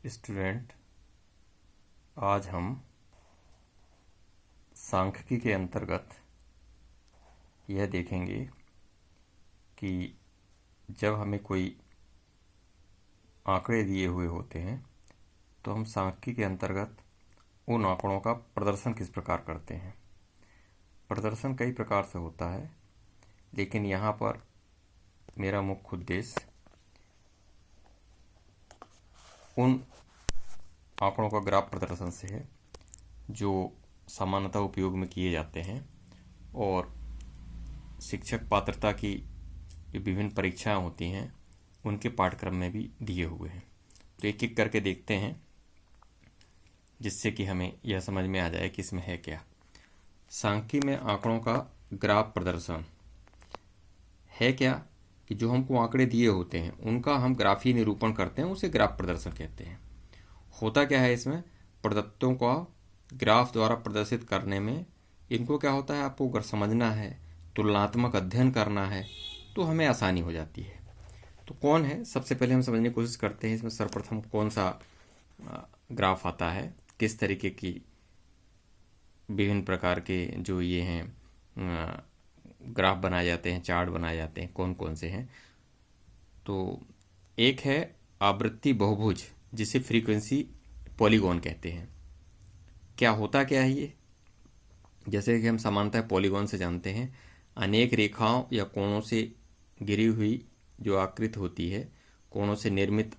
Student, आज हम सांख्यिकी के अंतर्गत यह देखेंगे कि जब हमें कोई आंकड़े दिए हुए होते हैं तो हम सांख्यिकी के अंतर्गत उन आंकड़ों का प्रदर्शन किस प्रकार करते हैं। प्रदर्शन कई प्रकार से होता है, लेकिन यहाँ पर मेरा मुख्य उद्देश्य उन आंकड़ों का ग्राफ प्रदर्शन से है जो सामान्यतः उपयोग में किए जाते हैं और शिक्षक पात्रता की जो विभिन्न परीक्षाएं होती हैं उनके पाठ्यक्रम में भी दिए हुए हैं। तो एक एक करके देखते हैं, जिससे कि हमें यह समझ में आ जाए कि इसमें है क्या। सांख्यिकी में आंकड़ों का ग्राफ प्रदर्शन है क्या कि जो हमको आंकड़े दिए होते हैं उनका हम ग्राफीय निरूपण करते हैं, उसे ग्राफ प्रदर्शन कहते हैं। होता क्या है, इसमें प्रदत्तों का ग्राफ द्वारा प्रदर्शित करने में इनको क्या होता है, आपको अगर समझना है, तुलनात्मक अध्ययन करना है तो हमें आसानी हो जाती है। तो कौन है, सबसे पहले हम समझने की कोशिश करते हैं इसमें सर्वप्रथम कौन सा ग्राफ आता है, किस तरीके की विभिन्न प्रकार के जो ये हैं ग्राफ बनाए जाते हैं, चार्ट बनाए जाते हैं, कौन कौन से हैं। तो एक है आवृत्ति बहुभुज, जिसे फ्रीक्वेंसी पॉलीगॉन कहते हैं। क्या होता क्या है ये, जैसे कि हम सामान्यतः पॉलीगॉन से जानते हैं, अनेक रेखाओं या कोणों से घिरी हुई जो आकृति होती है, कोणों से निर्मित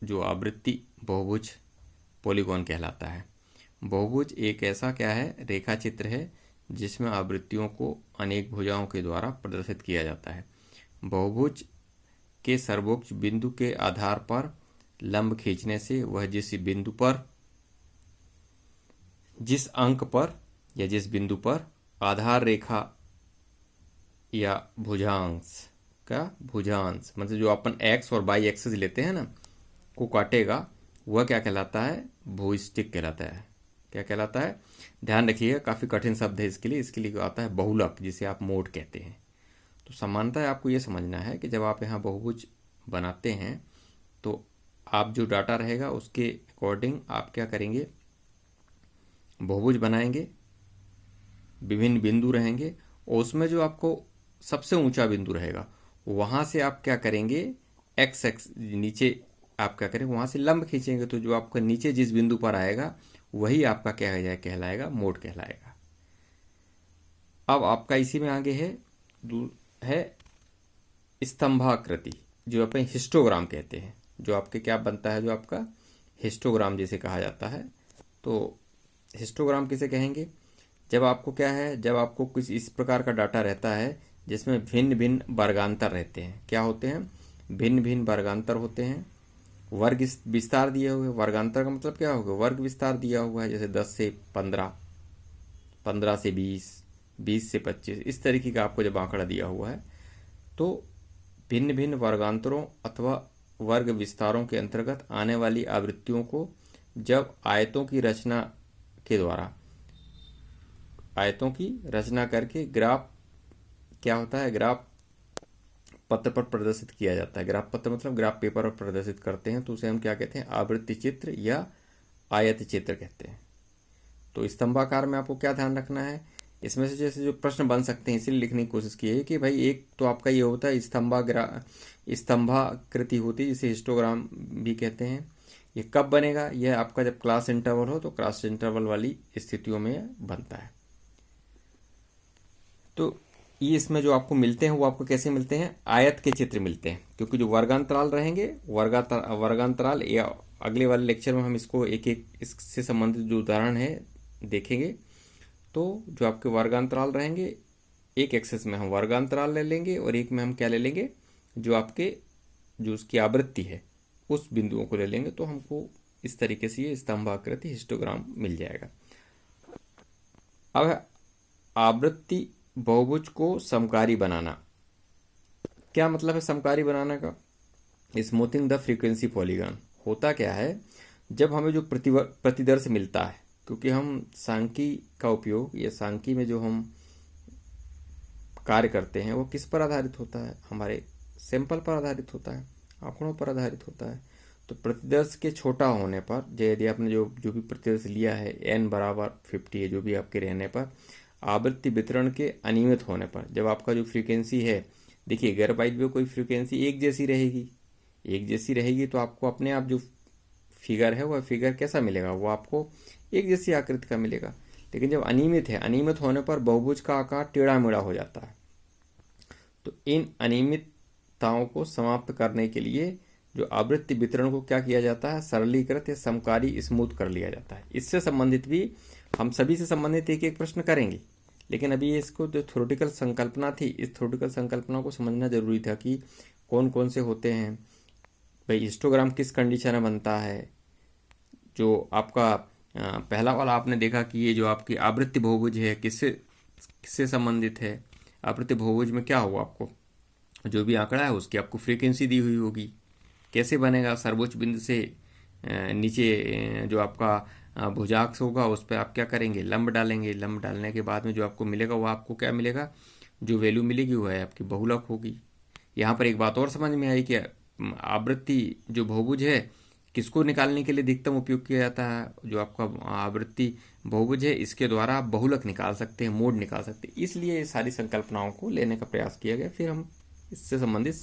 जो आवृत्ति बहुभुज पॉलीगॉन कहलाता है। बहुभुज एक ऐसा क्या है, रेखा चित्र है जिसमें आवृत्तियों को अनेक भुजाओं के द्वारा प्रदर्शित किया जाता है। बहुभुज के सर्वोच्च बिंदु के आधार पर लंब खींचने से वह जिस बिंदु पर, जिस अंक पर या जिस बिंदु पर आधार रेखा या भुजांश का भुजांश मतलब जो अपन एक्स और वाई एक्सिस लेते हैं ना, को काटेगा, वह क्या कहलाता है, भूस्टिक कहलाता है। क्या कहलाता है, ध्यान रखिएगा, काफ़ी कठिन शब्द है इसके लिए आता है बहुलक, जिसे आप मोड कहते हैं। तो सामान्यतः आपको ये समझना है कि जब आप यहाँ बहुभुज बनाते हैं तो आप जो डाटा रहेगा उसके अकॉर्डिंग आप क्या करेंगे, बहुभुज बनाएंगे, विभिन्न बिंदु रहेंगे और उसमें जो आपको सबसे ऊंचा बिंदु रहेगा वहाँ से आप क्या करेंगे, एक्स एक्स नीचे आप क्या करेंगे, वहाँ से लंब खींचेंगे, तो जो आपका नीचे जिस बिंदु पर आएगा वही आपका क्या कहलाएगा, मोड कहलाएगा। अब आपका इसी में आगे है स्तंभाकृति, जो अपन हिस्टोग्राम कहते हैं, जो आपके क्या बनता है, जो आपका हिस्टोग्राम जिसे कहा जाता है। तो हिस्टोग्राम किसे कहेंगे, जब आपको क्या है, जब आपको कुछ इस प्रकार का डाटा रहता है जिसमें भिन्न भिन्न वर्गांतर रहते हैं। क्या होते हैं, भिन्न भिन्न वर्गांतर होते हैं, वर्ग विस्तार दिए हुए। वर्गांतर का मतलब क्या होगा, वर्ग विस्तार दिया हुआ है, जैसे 10 से 15, 15 से 20, 20 से 25, इस तरीके का आपको जब आंकड़ा दिया हुआ है तो भिन्न भिन्न वर्गांतरों अथवा वर्ग विस्तारों के अंतर्गत आने वाली आवृत्तियों को जब आयतों की रचना के द्वारा, आयतों की रचना करके ग्राफ क्या होता है, ग्राफ पत्र पर प्रदर्शित किया जाता है। ग्राफ पत्र मतलब ग्राफ पेपर पर प्रदर्शित करते हैं, तो उसे हम क्या कहते हैं, आवृत्ति चित्र या आयत चित्र कहते हैं। तो स्तंभाकार में आपको क्या ध्यान रखना है, इसमें से जैसे जो प्रश्न बन सकते हैं इसलिए लिखने की कोशिश की है कि भाई एक तो आपका ये होता है स्तंभाकृति होती है, जिसे हिस्टोग्राम भी कहते हैं। ये कब बनेगा, यह आपका जब क्लास इंटरवल हो, तो क्लास इंटरवल वाली स्थितियों में बनता है। तो ये इसमें जो आपको मिलते हैं वो आपको कैसे मिलते हैं, आयत के चित्र मिलते हैं, क्योंकि जो वर्गांतराल रहेंगे, वर्गांतराल या अगले वाले लेक्चर में हम इसको एक एक इससे संबंधित जो उदाहरण है देखेंगे। तो जो आपके वर्गांतराल रहेंगे, एक एक्सेस में हम वर्गांतराल ले लेंगे और एक में हम क्या ले लेंगे, जो आपके जो उसकी आवृत्ति है उस बिंदुओं को ले लेंगे, तो हमको इस तरीके से ये स्तंभाकृति हिस्टोग्राम मिल जाएगा। अब आवृत्ति बहुभुज को समकारी बनाना, क्या मतलब है समकारी बनाने का, स्मूथिंग द फ्रीक्वेंसी पॉलीगॉन। होता क्या है, जब हमें जो प्रतिदर्श मिलता है, क्योंकि हम सांख्यिकी का उपयोग या सांख्यिकी में जो हम कार्य करते हैं वो किस पर आधारित होता है, हमारे सैंपल पर आधारित होता है, आंकड़ों पर आधारित होता है। तो प्रतिदर्श के छोटा होने पर, यदि आपने जो भी प्रतिदर्श लिया है n बराबर 50 है जो भी आपके रहने पर, आवृत्ति वितरण के अनियमित होने पर, जब आपका जो फ्रीक्वेंसी है, देखिए गैर वाइब्य कोई फ्रीक्वेंसी एक जैसी रहेगी तो आपको अपने आप जो फिगर है वह फिगर कैसा मिलेगा, वो आपको एक जैसी आकृति का मिलेगा। लेकिन जब अनियमित है, अनियमित होने पर बहुभुज का आकार टेढ़ा मेढ़ा हो जाता है। तो इन अनियमितताओं को समाप्त करने के लिए जो आवृत्ति वितरण को क्या किया जाता है, सरलीकृत या समकारी स्मूथ कर लिया जाता है। इससे संबंधित भी हम सभी से संबंधित एक एक प्रश्न करेंगे, लेकिन अभी इसको जो थ्योरेटिकल संकल्पना थी, इस थ्योरेटिकल संकल्पना को समझना जरूरी था कि कौन कौन से होते हैं भाई। हिस्टोग्राम किस कंडीशन में बनता है, जो आपका पहला वाला आपने देखा कि ये जो आपकी आवृत्ति बहुभुज है किससे संबंधित है। आवृत्ति बहुभुज में क्या होगा, आपको जो भी आंकड़ा है उसकी आपको फ्रीक्वेंसी दी हुई होगी। कैसे बनेगा, सर्वोच्च बिंदु से नीचे जो आपका भुजाक्ष होगा उस पर आप क्या करेंगे, लंब डालेंगे। लंब डालने के बाद में जो आपको मिलेगा वो आपको क्या मिलेगा, जो वैल्यू मिलेगी वो है आपकी बहुलक होगी। यहाँ पर एक बात और समझ में आई कि आवृत्ति जो बहुभुज है किसको निकालने के लिए अधिकतम उपयोग किया जाता है, जो आपका आवृत्ति बहुभुज है इसके द्वारा आप बहुलक निकाल सकते हैं, मोड निकाल सकते हैं। इसलिए सारी संकल्पनाओं को लेने का प्रयास किया गया। फिर हम इससे संबंधित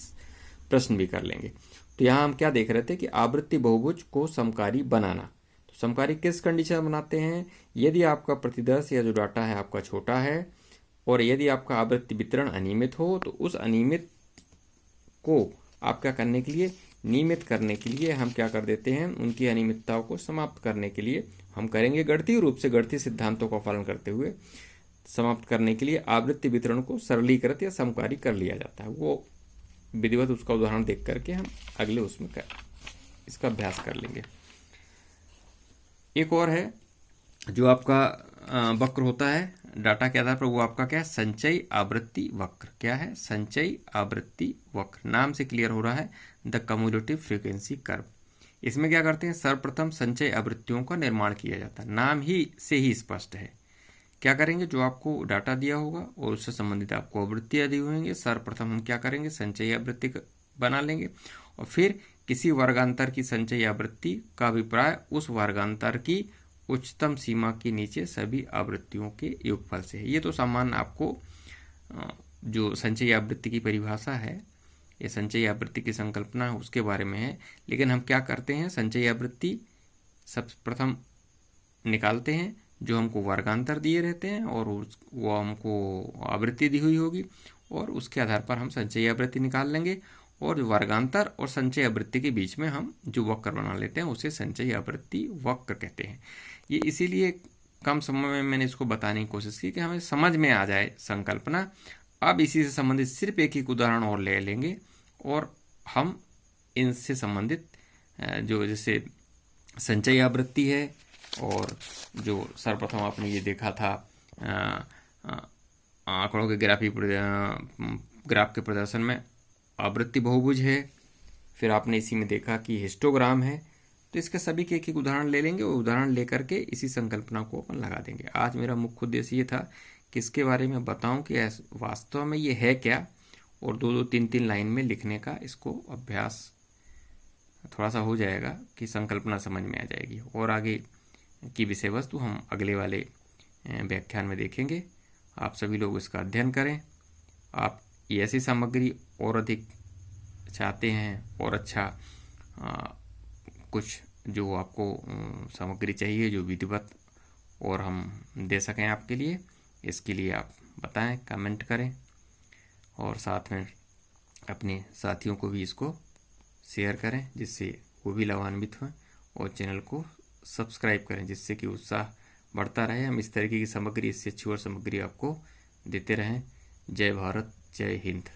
प्रश्न भी कर लेंगे। तो यहाँ हम क्या देख रहे थे कि आवृत्ति बहुभुज को समकारी बनाना। तो समकारी किस कंडीशन में बनाते हैं, यदि आपका प्रतिदर्श या जो डाटा है आपका छोटा है और यदि आपका आवृत्ति वितरण अनियमित हो, तो उस अनियमित को आप क्या करने के लिए, नियमित करने के लिए हम क्या कर देते हैं, उनकी अनियमितताओं को समाप्त करने के लिए हम करेंगे गणितीय रूप से, गणितीय सिद्धांतों का पालन करते हुए समाप्त करने के लिए आवृत्ति वितरण को सरलीकृत या समकारी कर लिया जाता है। वो विधिवत उसका उदाहरण देख करके हम अगले उसमें इसका अभ्यास कर लेंगे। एक और है जो आपका वक्र होता है डाटा के आधार पर, वो आपका क्या है, संचयी आवृत्ति वक्र। क्या है, संचयी आवृत्ति वक्र। नाम से क्लियर हो रहा है, द कम्युलेटिव फ्रीक्वेंसी कर्व। इसमें क्या करते हैं, सर्वप्रथम संचयी आवृत्तियों का निर्माण किया जाता है। नाम ही से ही स्पष्ट है। क्या करेंगे, जो आपको डाटा दिया होगा और उससे संबंधित आपको आवृत्तियां दी होंगी, सर्वप्रथम हम क्या करेंगे, संचयी आवृत्ति बना लेंगे और फिर किसी वर्गांतर की संचयी आवृत्ति का अभिप्राय उस वर्गांतर की उच्चतम सीमा के नीचे सभी आवृत्तियों के योगफल से है। ये तो सामान्य आपको जो संचयी आवृत्ति की परिभाषा है या संचयी आवृत्ति की संकल्पना है उसके बारे में है। लेकिन हम क्या करते हैं, संचयी आवृत्ति सर्वप्रथम निकालते हैं जो हमको वर्गांतर दिए रहते हैं और वो हमको आवृत्ति दी हुई होगी और उसके आधार पर हम संचयी आवृत्ति निकाल लेंगे और वर्गांतर और संचयी आवृत्ति के बीच में हम जो वक्र बना लेते हैं उसे संचयी आवृत्ति वक्र कहते हैं। ये इसीलिए कम समय में मैंने इसको बताने की कोशिश की कि हमें समझ में आ जाए संकल्पना। अब इसी से संबंधित सिर्फ एक उदाहरण और ले लेंगे और हम इनसे संबंधित जो जैसे संचयी आवृत्ति है और जो सर्वप्रथम आपने ये देखा था आंकड़ों के ग्राफ के प्रदर्शन में आवृत्ति बहुभुज है, फिर आपने इसी में देखा कि हिस्टोग्राम है। तो इसके सभी के एक उदाहरण ले लेंगे और उदाहरण लेकर के इसी संकल्पना को अपन लगा देंगे। आज मेरा मुख्य उद्देश्य ये था कि इसके बारे में बताऊं कि वास्तव में ये है क्या और 2-2, 3-3 लाइन में लिखने का इसको अभ्यास थोड़ा सा हो जाएगा कि संकल्पना समझ में आ जाएगी। और आगे की विषय वस्तु हम अगले वाले व्याख्यान में देखेंगे। आप सभी लोग इसका अध्ययन करें। आप ऐसी सामग्री और अधिक चाहते हैं और अच्छा कुछ जो आपको सामग्री चाहिए जो विधिवत और हम दे सकें आपके लिए, इसके लिए आप बताएं, कमेंट करें और साथ में अपने साथियों को भी इसको शेयर करें जिससे वो भी लाभान्वित हों और चैनल को सब्सक्राइब करें जिससे कि उत्साह बढ़ता रहे। हम इस तरीके की सामग्री, इससे अच्छी और सामग्री आपको देते रहें। जय भारत, जय हिंद।